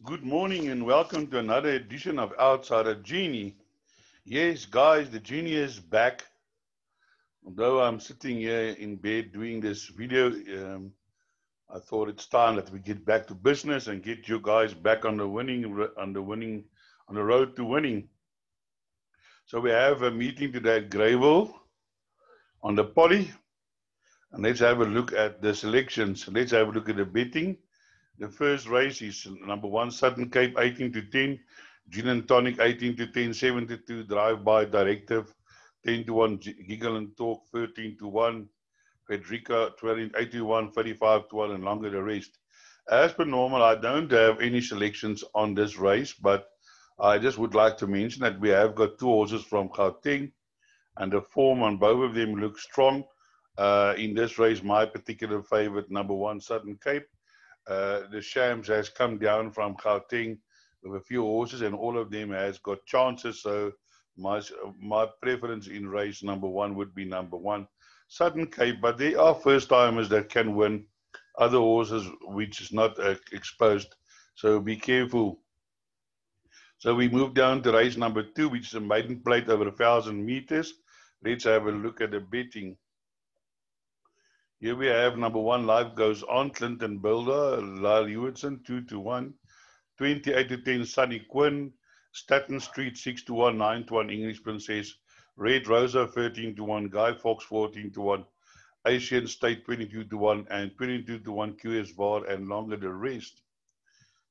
Good morning and welcome to another edition of Outsider Genie. Yes, guys, the Genie is back. Although I'm sitting here in bed doing this video, I thought it's time that we get back to business and get you guys back on the road to winning. So we have a meeting today at Greyville on the poly, and let's have a look at the selections. Let's have a look at the betting. The first race is number 1, Sutton Cape, 18 to 10. Gin and Tonic, 18 to 10. 7 to 2, Drive-By Directive, 10 to 1. Giggle and Talk, 13 to 1. Frederica, 8 to 1. 35 to 1, and longer the rest. As per normal, I don't have any selections on this race, but I just would like to mention that we have got 2 horses from Gauteng, and the form on both of them looks strong. In this race, my particular favorite, number 1, Sutton Cape. The Shams has come down from Gauteng with a few horses, and all of them has got chances. So my preference in race number 1 would be number 1, Sutton Cape. But there are first timers that can win other horses which is not exposed. So be careful. So we move down to race number 2, which is a maiden plate over 1,000 meters. Let's have a look at the betting. Here we have number 1, Life Goes On, Clinton Builder, Lyle Hewitson, 2 to 1. 28 to 10, Sunny Quinn. Staten Street, 6 to 1. 9 to 1, English Princess. Red Rosa, 13 to 1. Guy Fox, 14 to 1. Asian State, 22 to 1. And 22 to 1, QS VAR, and longer the rest.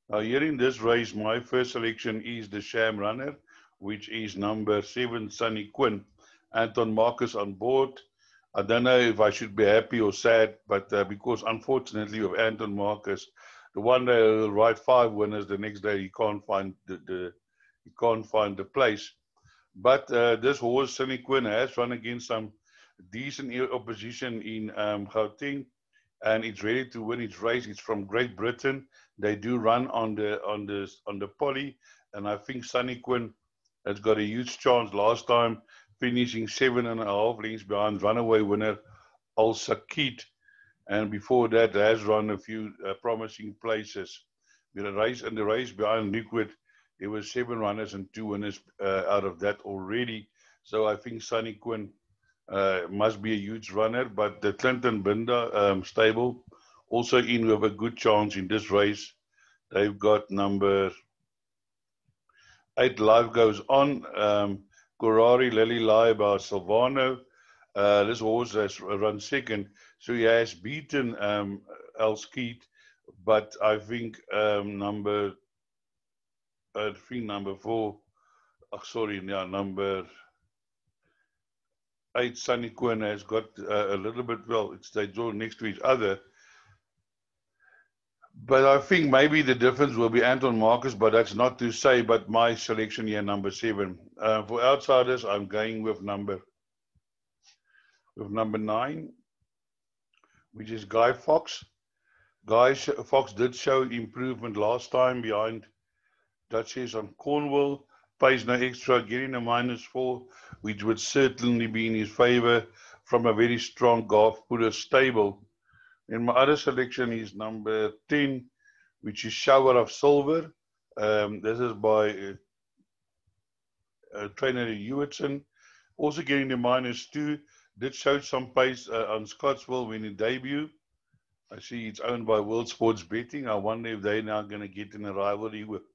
Now here in this race, my first selection is the Sham Runner, which is number 7, Sunny Quinn. Anton Marcus on board. I don't know if I should be happy or sad, but because unfortunately with Anton Marcus, the one day he'll ride 5 winners, the next day he can't find the place. But this horse, Sunny Quinn, has run against some decent opposition in Gauteng, and it's ready to win its race. It's from Great Britain. They do run on the poly, and I think Sunny Quinn has got a huge chance. Last time, finishing 7.5 lengths behind runaway winner Al Sakit, and before that has run a few promising places. In the race behind Liquid, there were 7 runners and 2 winners out of that already. So I think Sunny Quinn must be a huge runner, but the Clinton Binder stable also in with a good chance in this race. They've got number 8, Life Goes On. Gorari Lily Lie by Silvano. This horse has run second, so he has beaten El Skeet, but I think number 4. Number 8, Sunny Quinn, has got a little bit. Well, they draw next to each other. But I think maybe the difference will be Anton Marcus, but that's not to say. But my selection here, number 7. For outsiders, I'm going with number 9, which is Guy Fox. Guy Fox did show improvement last time behind Duchess on Cornwall. Pays no extra, getting a -4, which would certainly be in his favor from a very strong Garth Puller stable. And my other selection is number 10, which is Shower of Silver. This is by trainer Hewitson. Also getting the -2. Did show some pace on Scottsville when he debuted. I see it's owned by World Sports Betting. I wonder if they're now going to get in a rivalry with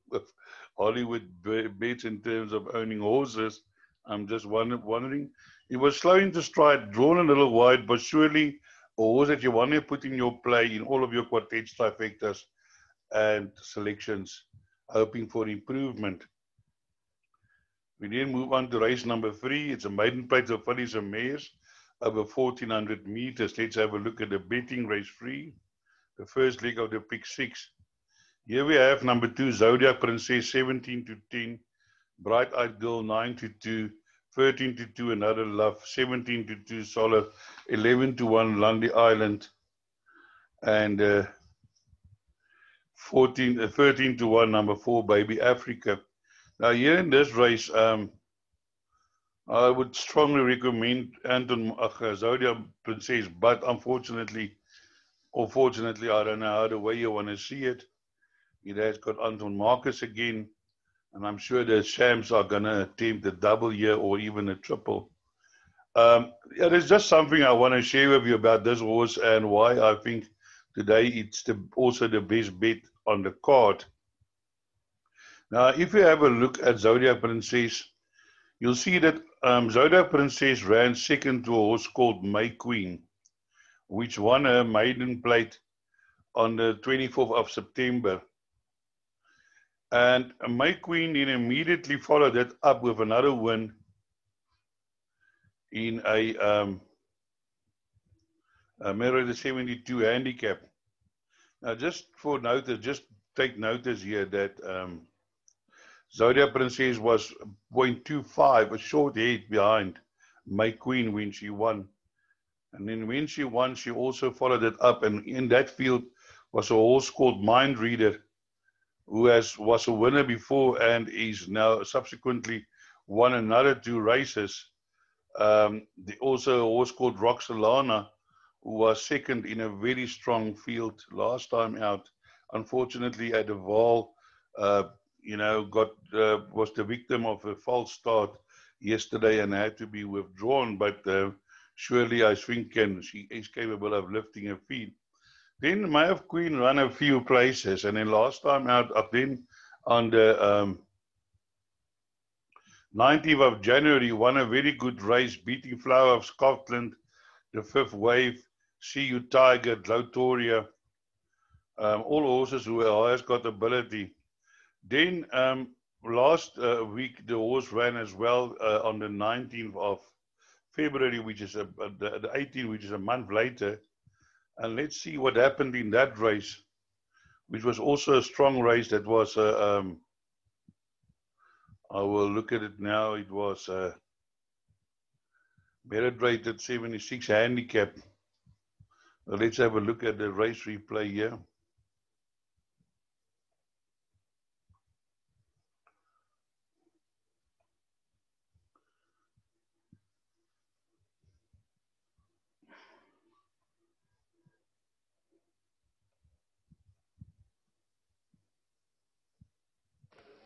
Hollywood Bets in terms of owning horses. I'm just wondering. It was slow into stride, drawn a little wide, but surely a horse that you want to put in your play in all of your quartets, trifectas, and selections, hoping for improvement. We then move on to race number 3. It's a maiden plate of fillies and mares over 1,400 meters. Let's have a look at the betting race 3, the first leg of the pick 6. Here we have number 2, Zodiac Princess, 17 to 10. Bright Eyed Girl, 9 to 2. 13 to 2, Another Love. 17 to 2, Solid. 11 to 1, Lundy Island. And 13 to 1, number 4, Baby Africa. Now here in this race, I would strongly recommend Zodiac Princess, but unfortunately, or fortunately, I don't know how the way you want to see it. It has got Anton Marcus again. And I'm sure the Shams are going to attempt a double here or even a triple. Yeah, there's just something I want to share with you about this horse and why I think today it's also the best bet on the card. Now, if you have a look at Zodiac Princess, you'll see that Zodiac Princess ran second to a horse called May Queen, which won her maiden plate on the 24th of September. And May Queen then immediately followed that up with another win in a Merida 72 handicap. Now, just for notice, just take notice here that Zodiac Princess was 0.25, a short head behind May Queen when she won. And then when she won, she also followed it up. And in that field was a horse called Mind Reader, who was a winner before and is now subsequently won another 2 races. Also a horse called Roxalana, who was second in a very strong field last time out. Unfortunately, at the Val, was the victim of a false start yesterday and had to be withdrawn. But surely I think she is capable of lifting her feet. Then May of Queen ran a few places, and then last time out, then on the 19th of January, won a very good race, beating Flower of Scotland, the 5th Wave, See You Tiger, Glotoria, all horses who has got ability. Then last week, the horse ran as well on the 19th of February, which is the 18th, which is a month later. And let's see what happened in that race, which was also a strong race. That was, I will look at it now. It was merit rated 76 handicap. Let's have a look at the race replay here.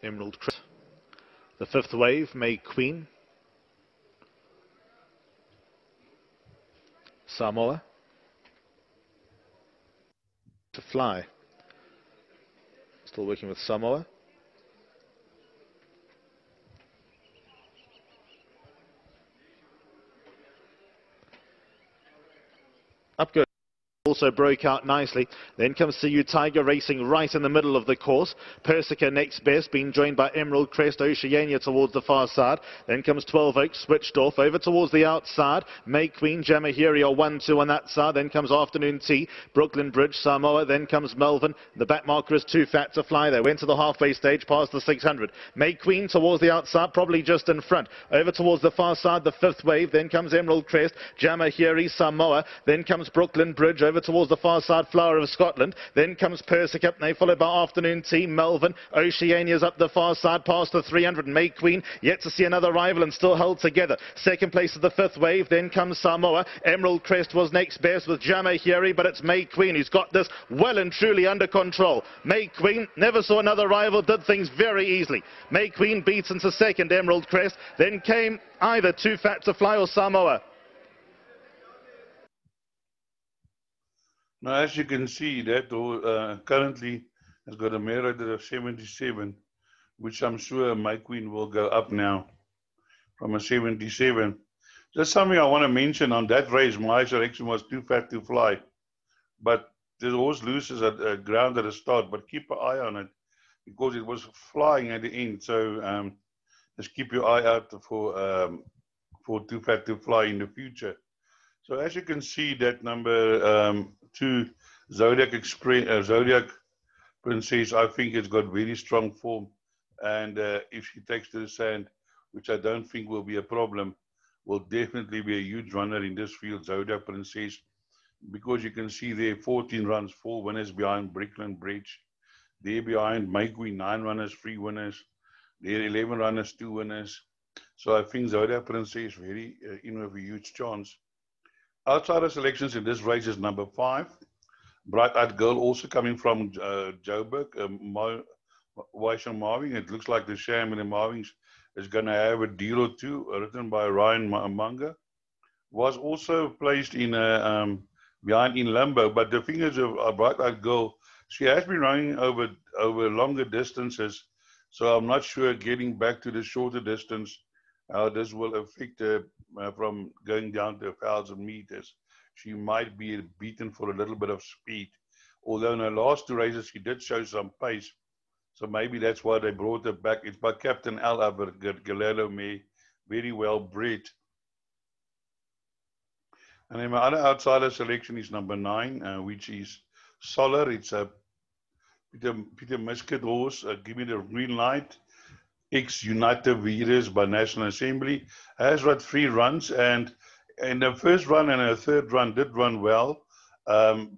Emerald Crest. The 5th Wave, May Queen. Samoa. To Fly. Still working with Samoa. Up goes. Also broke out nicely. Then comes See You Tiger racing right in the middle of the course. Persica next best, being joined by Emerald Crest, Oceania towards the far side. Then comes 12 Oaks, switched off over towards the outside. May Queen, Jamahiri are 1-2 on that side. Then comes Afternoon Tea, Brooklyn Bridge, Samoa. Then comes Melvin. The back marker is Too Fat to Fly. They went to the halfway stage past the 600. May Queen towards the outside, probably just in front. Over towards the far side, the 5th Wave. Then comes Emerald Crest, Jamahiri, Samoa. Then comes Brooklyn Bridge. Over towards the far side, Flower of Scotland. Then comes Persica. They followed by Afternoon Tea, Melvin. Oceania's up the far side past the 300. May Queen yet to see another rival and still held together. Second place of the 5th Wave. Then comes Samoa. Emerald Crest was next best with Jamahiri, but it's May Queen who's got this well and truly under control. May Queen never saw another rival, did things very easily. May Queen beats into second Emerald Crest. Then came either Too Fat to Fly or Samoa. Now, as you can see, that currently has got a merit of 77, which I'm sure May Queen will go up now from a 77. Just something I want to mention on that race, my selection was Too Fat to Fly. But the horse loses at ground at the start, but keep an eye on it because it was flying at the end. So just keep your eye out for Too Fat to Fly in the future. So as you can see, that number 2, Zodiac Princess, I think it's got very strong form. And if she takes to the sand, which I don't think will be a problem, will definitely be a huge runner in this field, Zodiac Princess. Because you can see there 14 runs, 4 winners behind Brooklyn Bridge. There behind May Queen, 9 runners, 3 winners. There 11 runners, 2 winners. So I think Zodiac Princess very in with a huge chance. Outsider selections in this race is number 5, Bright Eyed Girl also coming from Joburg. Weishan Marvin. It looks like the Sham and the Marvins is going to have a deal or two, written by Ryan Manga. Was also placed in behind in limbo, but the thing is, a Bright Eyed Girl, she has been running over longer distances, so I'm not sure getting back to the shorter distance how this will affect her from going down to 1,000 meters. She might be beaten for a little bit of speed, although in her last two races she did show some pace. So maybe that's why they brought her back. It's by Captain Al Galelo May, very well bred. And then my other outsider selection is number 9, which is Solar. It's a Peter Musket horse. Give me the green light. Ex-United Virus by National Assembly. Has run 3 runs, and in the first run and her third run did run well.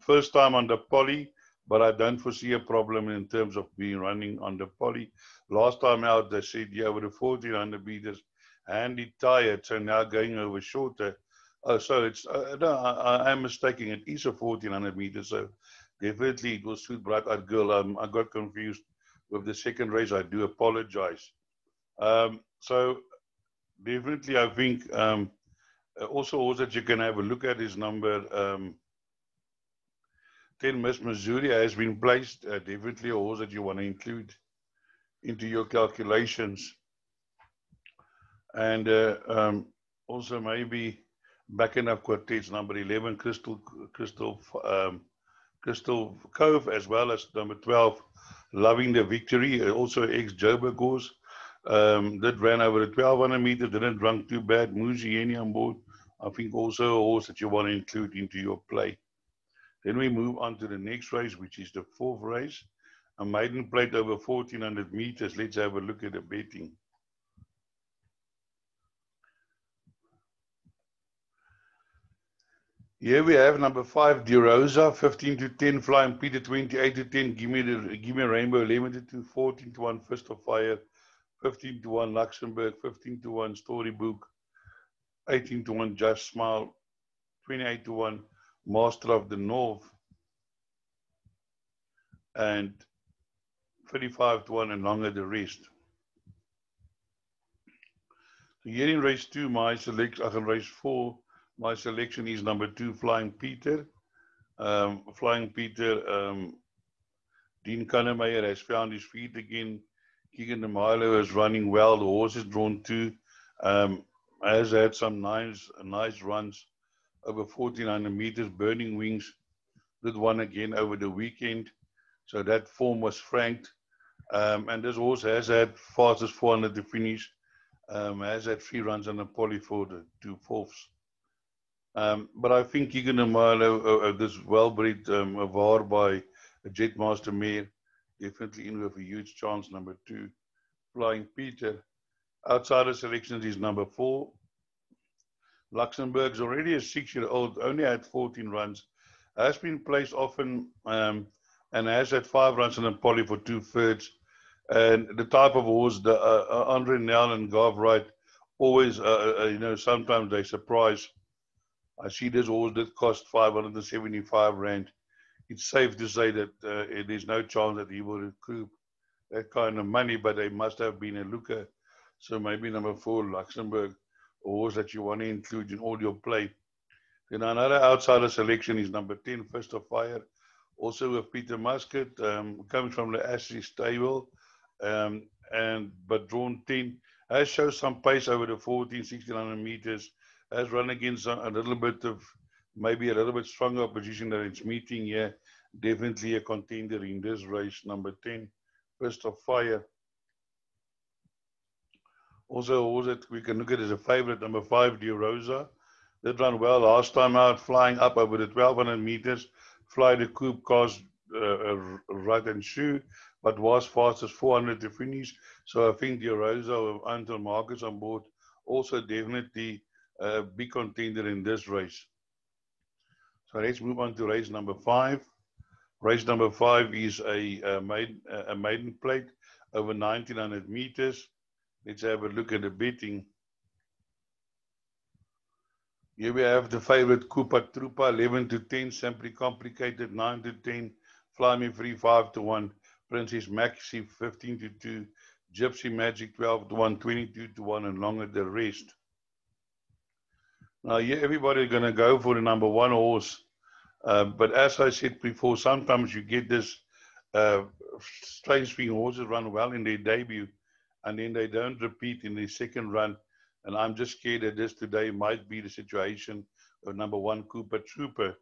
First time on the poly, but I don't foresee a problem in terms of being running on the poly. Last time out, they said, yeah, with the 1,400 meters, handy tired, so now going over shorter. Oh, so it's, no, I am mistaken. It is a 1,400 meters, so definitely it will suit Bright Eyed Girl. I got confused with the second race. I do apologize. So definitely, I think also a horse that you can have a look at is number 10, Miss Missouri, has been placed. Definitely a horse that you want to include into your calculations. And also maybe backing up quartets, number 11, Crystal Cove, as well as number 12, Loving the Victory, also ex-Joburg horse. That ran over the 1,200 meters, didn't run too bad. Genie on board, I think also a horse that you want to include into your play. Then we move on to the next race, which is the 4th race. A maiden plate over 1,400 meters. Let's have a look at the betting. Here we have number 5, De Rosa, 15 to 10, Flying Peter, 28 to 10. Give me Rainbow, 11 to 14 to 1, Fist of Fire, 15 to 1, Luxembourg, 15 to 1, Storybook, 18 to 1, Just Smile, 28 to 1, Master of the North, and 35 to 1, and longer the rest. So here in race 2, race 4, my selection is number 2, Flying Peter. Flying Peter, Dean Kannemeyer has found his feet again. Keegan de Milo is running well. The horse is drawn 2. Has had some nice runs over 1,400 meters. Burning Wings did one again over the weekend. So that form was franked. And this horse has had fastest 400 to finish. Has had 3 runs on the poly for the 2 fourths. But I think Keegan de Milo, this well-bred Avar by a Jetmaster mare, definitely in with a huge chance. Number 2, Flying Peter. Outsider selections is number 4. Luxembourg's already a 6-year-old, only had 14 runs, has been placed often, and has had 5 runs on the poly for 2/3. And the type of horse, the Andre Nel and Gav Wright, always, sometimes they surprise. I see this horse that cost 575 rand. It's safe to say that there's no chance that he will recoup that kind of money, but they must have been a looker. So maybe number 4, Luxembourg, a horse that you want to include in all your play. Then another outsider selection is number 10, Fist of Fire, also with Peter Musket, comes from the Ashley stable, but drawn 10, has shown some pace over the 1,600 meters, has run against a little bit of, maybe a little bit stronger opposition that it's meeting here. Definitely a contender in this race, number 10, Fist of Fire. Also, a horse that we can look at as a favorite, number 5, De Rosa. Did run well last time out, flying up over the 1,200 meters. Fly the Coupe cost right and shoe, but was fastest 400 to finish. So I think De Rosa with Anton Marcus on board, also definitely a big contender in this race. So let's move on to race number 5. Race number 5 is a maiden plate over 1,900 meters. Let's have a look at the betting. Here we have the favorite Koopa Troopa, 11 to 10, Simply Complicated, 9 to 10, Fly Me Free, 5 to 1, Princess Maxi, 15 to 2, Gypsy Magic, 12 to 1, 22 to 1, and longer the rest. Now, here everybody's going to go for the number one horse. But as I said before, sometimes you get this strange thing, horses run well in their debut, and then they don't repeat in the second run. And I'm just scared that this today might be the situation of number one, Cooper Trooper.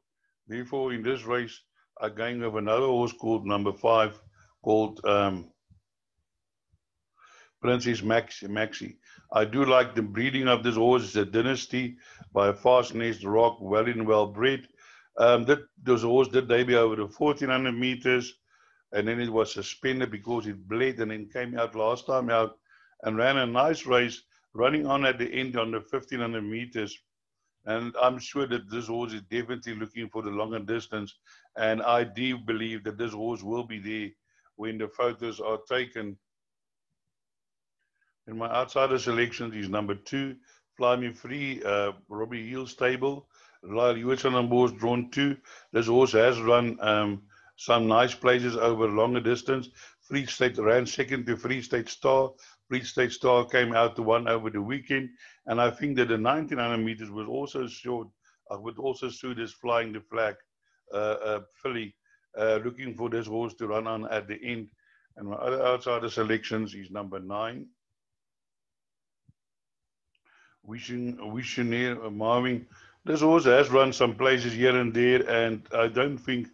Therefore, in this race, I'm going with another horse called number 5, called Princess Maxi. I do like the breeding of this horse. It's a dynasty by a fast nest rock, well and well bred. This horse did debut over the 1400 meters, and then it was suspended because it bled, and then came out last time out and ran a nice race, running on at the end on the 1500 meters. And I'm sure that this horse is definitely looking for the longer distance, and I do believe that this horse will be there when the photos are taken. In my outsider selections is number 2, Fly Me Free, Robbie Hill stable. Lyle Hewitson on board, drawn 2. This horse has run some nice places over longer distance. Free State ran second to Free State Star. Free State Star came out to 1 over the weekend. And I think that the 1900 meters was also short. I would also suit as Flying the Flag filly, looking for this horse to run on at the end. And my other outsider selections is number 9. Visionaire Marvin. This horse has run some places here and there, and I don't think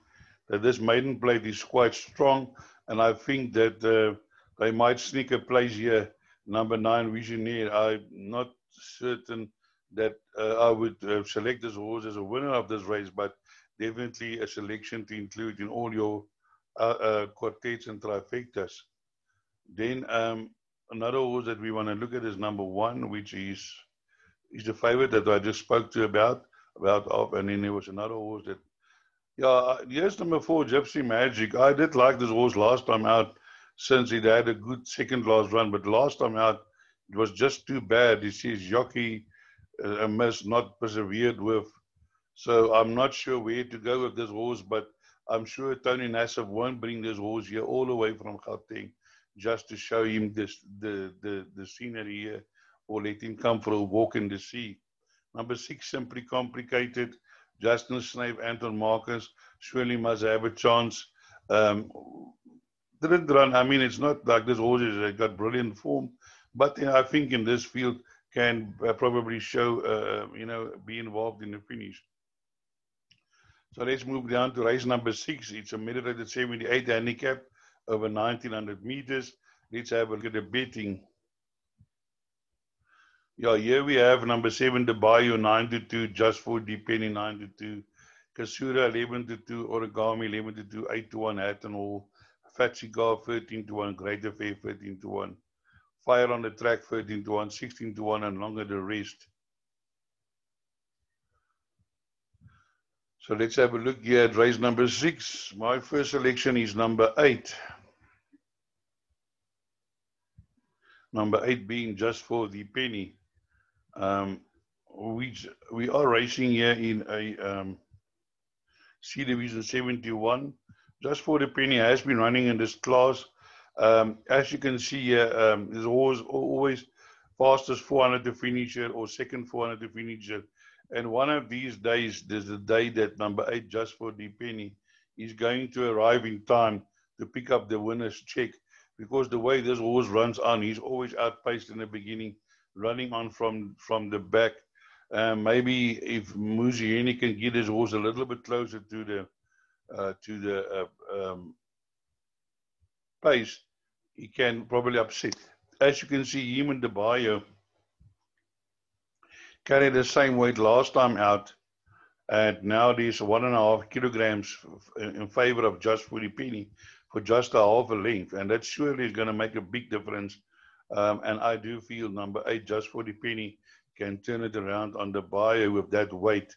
that this maiden plate is quite strong, and I think that they might sneak a place here. Number 9, Visionaire. I'm not certain that I would select this horse as a winner of this race, but definitely a selection to include in all your quartets and trifectas. Then another horse that we want to look at is number 1, which is the favorite that I just spoke to about off, and then there was another horse that, yeah, here's number 4, Gypsy Magic. I did like this horse last time out, since it had a good second last run, but last time out it was just too bad. It says jockey miss not persevered with, so I'm not sure where to go with this horse, but I'm sure Tony Nassif won't bring this horse here all the way from Gauteng just to show him the scenery here, or let him come for a walk in the sea. Number 6, Simply Complicated. Justin Snape, Anton Marcus, surely must have a chance. Didn't run. I mean, it's not like this horse has got brilliant form, but I think in this field can probably show, be involved in the finish. So let's move down to race number 6. It's a meditated 78 handicap over 1900 meters. Let's have a look at the betting. Yeah, here we have number 7, the Bayou, 9 to 2, Just for Penny, 9 to 2, Kasura, 11 to 2, Origami, 11 to 2, 8 to 1, Hatton Hall, Fat Cigar, 13 to 1, Great Affair, 13 to 1, Fire on the Track, 13 to 1, 16 to 1, and longer the rest. So let's have a look here at race number 6. My first selection is number 8. Number 8 being Just for the Penny. We are racing here in a C Division 71. Just for the Penny has been running in this class. As you can see here, there's always fastest 400 to finisher or second 400 to finisher. And one of these days, there's the day that number 8, Just for the Penny, is going to arrive in time to pick up the winner's check. Because the way this horse runs on, he's always outpaced in the beginning, running on from the back. Maybe if Muzieni can get his horse a little bit closer to the pace, he can probably upset. As you can see, him and the Bayo carried the same weight last time out, and now there's 1.5 kilograms in favor of Just for the Penny for just a half a length, and that surely is going to make a big difference. And I do feel number 8, Just for the Penny, can turn it around on the Bayo with that weight.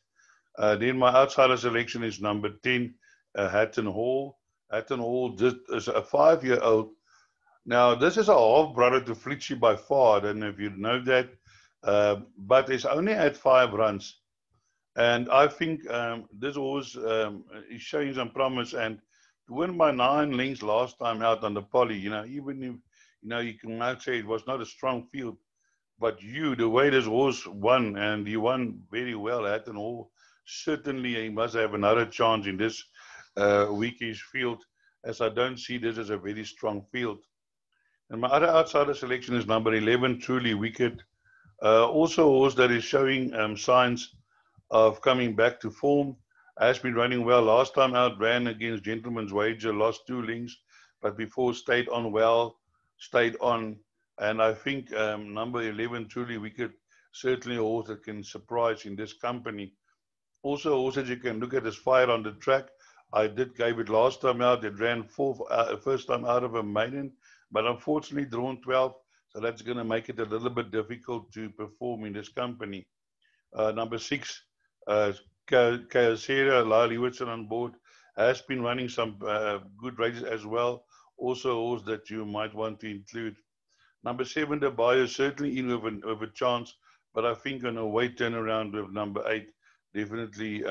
Then my outsider selection is number 10, Hatton Hall. Hatton Hall is a 5-year-old. Now, this is a half-brother to Flitzy by far. I don't know if you know that. But it's only had 5 runs. And I think this horse is showing some promise. And to win by 9 lengths last time out on the poly, even if, you can now say it was not a strong field, but the way this horse won, and he won very well, Hatton Hall, certainly he must have another chance in this weekish field, as I don't see this as a very strong field. And my other outsider selection is number 11, Truly Wicked. Also a horse that is showing signs of coming back to form. Has been running well. Last time out, ran against Gentleman's Wager, lost 2 lengths, but before stayed on well, stayed on. And I think number 11, Truly Wicked, certainly a horse that can surprise in this company. Also, a horse that you can look at is Fire on the Track. I gave it last time out. It ran first time out of a maiden, but unfortunately drawn 12. So that's going to make it a little bit difficult to perform in this company. Number 6, Kyocera, Lyle Hewitson on board, has been running some good races as well. Also a horse that you might want to include. Number 7, the Bio, certainly in with a chance, but I think on a weight turnaround with number 8, definitely.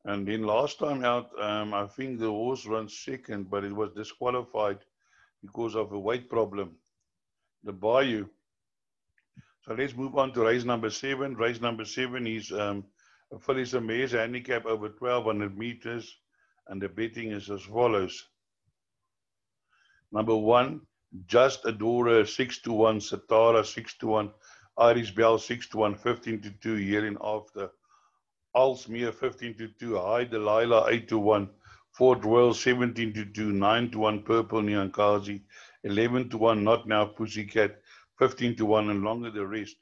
And then last time out, I think the horse ran second, but it was disqualified because of a weight problem, the Bayou. So let's move on to race number 7. Race number 7 is a Phyllis Mares handicap over 1,200 meters, and the betting is as follows. Number 1, Just Adora 6-1, Satara 6-1, Irish Bell 6-1, 15-2, Here and After. Alsmere 15-2, High Delilah 8-1, Fort Royal 17-2, 9-1, Purple Nyankazi, 11-1, Not Now Pussycat, 15-1, and longer the rest.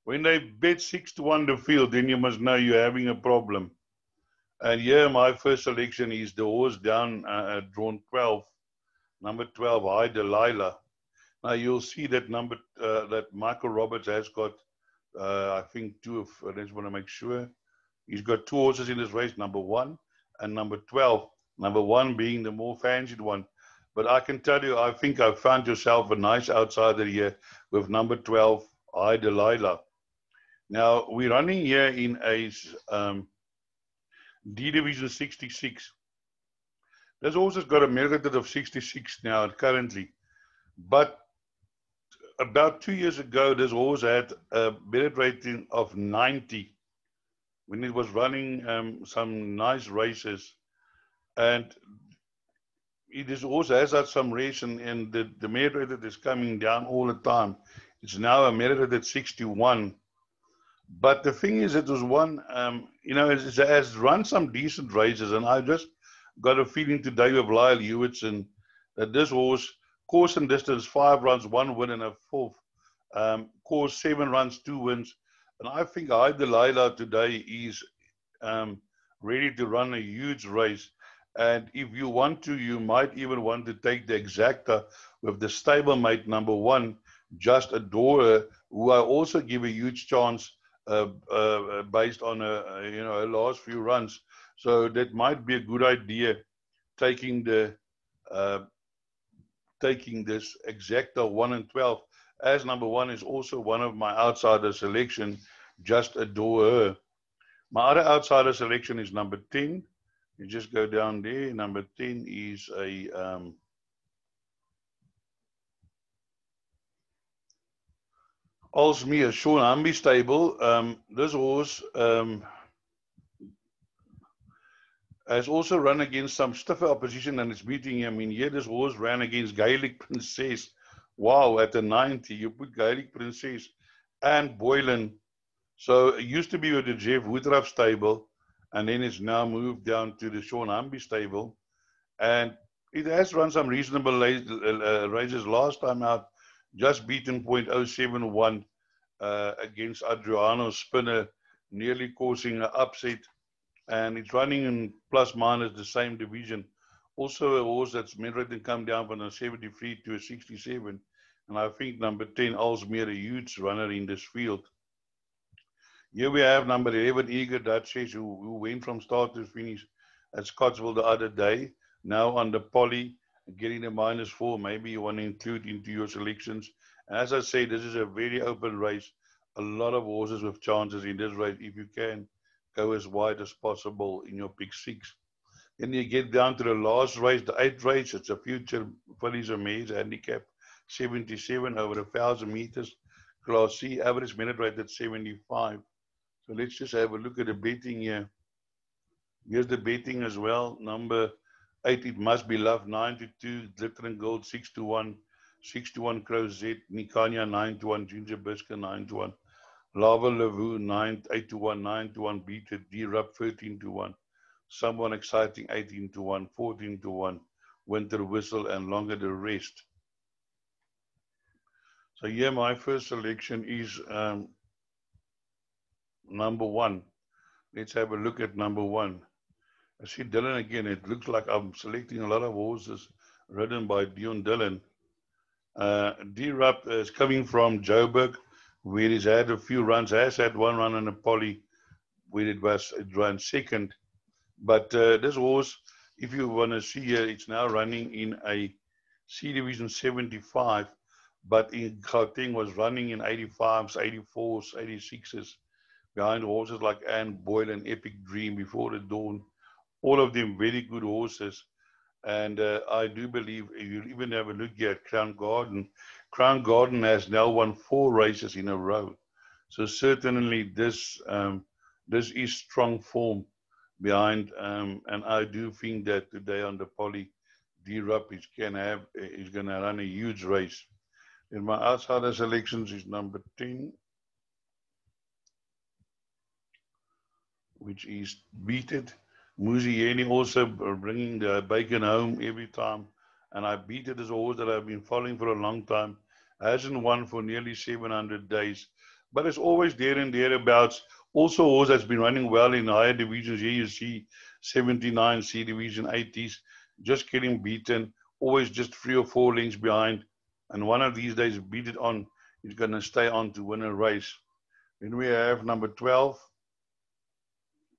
When they bet 6-1 the field, then you must know you're having a problem. And here my first selection is the horse down drawn 12, number 12, High Delilah. Now you'll see that that Michael Roberts has got, I think, 2 of. I just want to make sure. He's got 2 horses in this race, number 1 and number 12. Number 1 being the more fancied one. But I can tell you, I think I've found yourself a nice outsider here with number 12, High Delilah. Now, we're running here in a D Division 66. This horse has got a merit rating of 66 now currently. But about 2 years ago, this horse had a merit rating of 90. When it was running some nice races. And this horse has had some race, and the merit rated is coming down all the time. It's now a merit rated 61. But the thing is, it was one, it has run some decent races, and I just got a feeling today with Lyle Hewitson that this horse, course and distance, 5 runs, 1 win and a 4th. Course 7 runs, 2 wins. And I think High Delilah today is ready to run a huge race. And if you want to, you might even want to take the exacta with the stablemate number 1, Just Adore Her, who I also give a huge chance based on her last few runs. So that might be a good idea, taking this exacta 1 and 12. As number 1 is also one of my outsider selection, Just Adore Her. My other outsider selection is number 10. You just go down there. Number 10 is a Alsmere, Sean Humby stable. This horse has also run against some stiffer opposition and it's beating him. Here this horse ran against Gaelic Princess. Wow, at the 90, you put Gaelic Princess and Boylan. So it used to be with the Jeff Woodruff stable, and then it's now moved down to the Sean Humby stable. And it has run some reasonable races last time out, just beaten .071 against Adriano Spinner, nearly causing an upset. And it's running in plus minus the same division. Also a horse that's merit rating come down from a 73 to a 67. And I think number 10, Alsmere, a huge runner in this field. Here we have number 11, Eager Duchess, who went from start to finish at Scottsville the other day. Now on the poly, getting a -4. Maybe you want to include into your selections. And as I say, this is a very open race. a lot of horses with chances in this race. If you can go as wide as possible in your pick six. Then you get down to the last race, the 8th race. It's a future fillies and mares handicap 77 over 1,000 meters. Class C, average minute rate at 75. So let's just have a look at the betting here. Here's the betting as well. Number 8, It Must Be Love, 9-2. Glitter and Gold, 6-1. 6-1 Crow Z. Nikanya, 9-1. Ginger Biscuit, 9-1. Lava Lavu, 8-1. 9-1. Beat It. D-Rub, 13-1. Someone Exciting, 18-1. 14-1. Winter Whistle, and Longer the Rest. So here my first selection is number 1. Let's have a look at number 1. I see Dylan again. It looks like I'm selecting a lot of horses ridden by Dion Dylan. D-Rub is coming from Joburg, where he's had a few runs. Has had one run in a poly where it ran second. But this horse, if you want to see here, it's now running in a C Division 75. But in Gauteng was running in 85s, 84s, 86s, behind horses like Anne Boyle and Epic Dream, Before the Dawn. All of them very good horses. And I do believe, if you even have a look here at Crown Garden, Crown Garden has now won 4 races in a row. So certainly this is strong form behind, and I do think that today on the poly, D-Rub is going to run a huge race. In my outsider selections is number 10, which is Beat It. Muzieni also bringing the bacon home every time. And I Beat It as a horse that I've been following for a long time. Hasn't won for nearly 700 days. But it's always there and thereabouts. Also a horse that's been running well in higher divisions. Here you see 79 C Division 80s. Just getting beaten. Always just 3 or 4 lengths behind. And one of these days, Beat It On is going to stay on to win a race. Then we have number 12,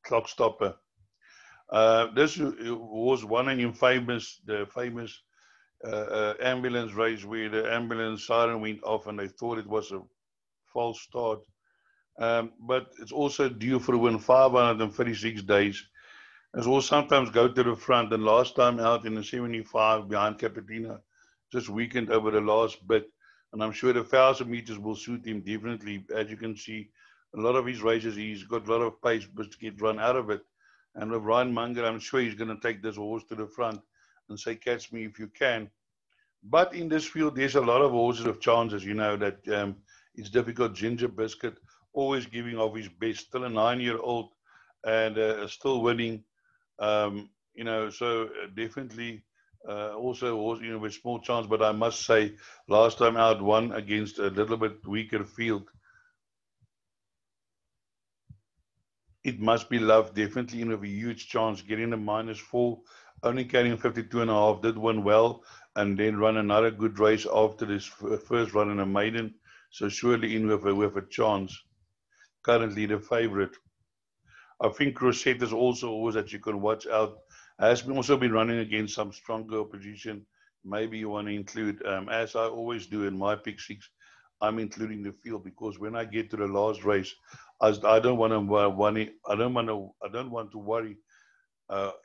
Clock Stopper. This was one in the famous ambulance race where the ambulance siren went off and they thought it was a false start. But it's also due for a win, 536 days. It will sometimes go to the front. And last time out in the 75 behind Capitina, just weekend over the last bit. And I'm sure the 1,000 meters will suit him definitely. As you can see, a lot of his races, he's got a lot of pace but to get run out of it. And with Ryan Munger, I'm sure he's going to take this horse to the front and say, catch me if you can. But in this field, there's a lot of horses with chances, you know, that it's difficult. Ginger Biscuit, always giving off his best, still a 9-year-old and still winning. You know, so definitely also horse, you know, with small chance. But I must say, last time out, won against a little bit weaker field. It Must Be Love, definitely in with a huge chance, getting a -4, only carrying 52.5, did win well, and then run another good race after this first run in a maiden, so surely in with a chance. Currently the favorite. I think Rosette is also always that you can watch out. Has also been running against some stronger opposition. Maybe you want to include, as I always do in my pick six, I'm including the field, because when I get to the last race, I don't want to worry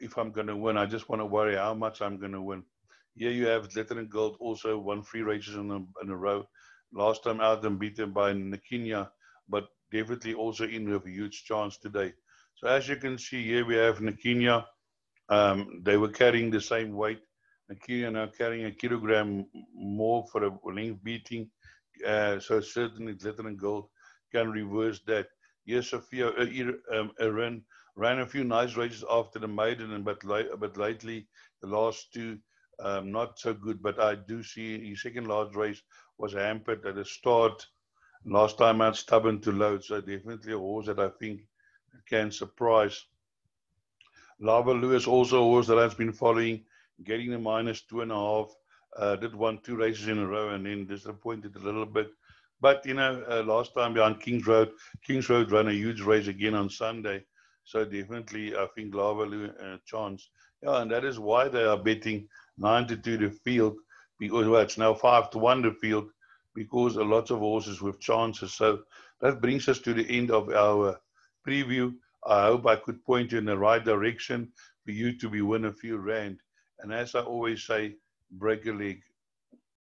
if I'm going to win. I just want to worry how much I'm going to win. Here you have Glitter and Gold, also won 3 races in a row. Last time out and beaten by Nikinya, but definitely also in with a huge chance today. So as you can see here, we have Nikinya. They were carrying the same weight. Nikinya now carrying a kilogram more for a length beating. So certainly Glitter and Gold can reverse that. Yes, Sophia ran a few nice races after the maiden, but lately the last 2 not so good. But I do see his second last race was hampered at the start. Last time out, stubborn to load. So definitely a horse that I think can surprise. Lava Lewis, also a horse that has been following, getting the -2.5. Did won 2 races in a row and then disappointed a little bit. But, you know, last time behind Kings Road ran a huge race again on Sunday. So definitely, I think Lava Lewis chance. Yeah, and that is why they are betting 9-2 the field, because well, it's now 5-1 the field, because a lot of horses with chances. So That brings us to the end of our preview. I hope I could point you in the right direction for you to be win a few rand. And as I always say, break a leg.